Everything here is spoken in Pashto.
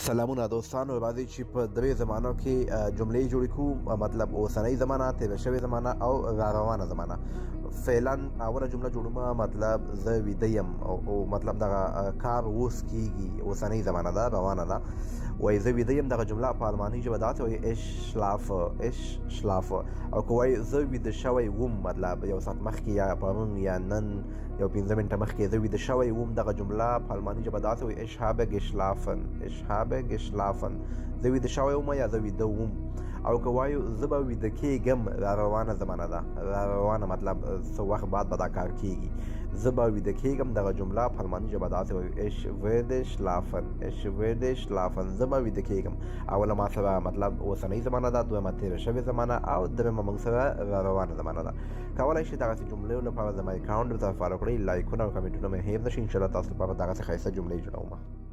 سلامونه دوستانو، راځئ چې په درې زمانو کې جملې جوړې کړو. مطلب اوسنۍ زمانه، تېره شوې زمانه او را روانه زمانه. فعلا اوله جمله جوړوم، مطلب زه ویده یم او مطلب دغه کار اوس کیږي، اوسنۍ زمانه ده، روانه ده. وایي زه ویده یم، دغه جمله په الماني ژبه داسې وایي ich schlafe. او که وایي زه ویده شوی وم، مطلب یو ساعت مخکې یا پرون یا نن یو 15 منټه مخکې زه ویده شوی وم، دغه جمله په الماني ژبه داسې وایي ich habe geschlafen. زه ویده شوی وم یا زه ویده وم. او که وایو زه به ویده کېږم، را روانه زمانه ده، را روانه مطلب څه وخت بعد به دا کار کېږي. زه به ویده کېږم، دغه جمله په الماني ژبه داسې وایي ich werde schlafen. زه به ویده کېږم. اوله ما سره مطلب اوسنۍ زمانه ده، دویمه تېره شوې زمانه او درېیمه موږ سره را روانه زمانه ده. کولی شئ دغسې جملو لپاره زما اکاونټ ورته فالو کړئ، لایکونه او کمنټونه مې هېر نه شي. انشاءالله تاسو لپاره دغسې ښایسته جملې جوړوم.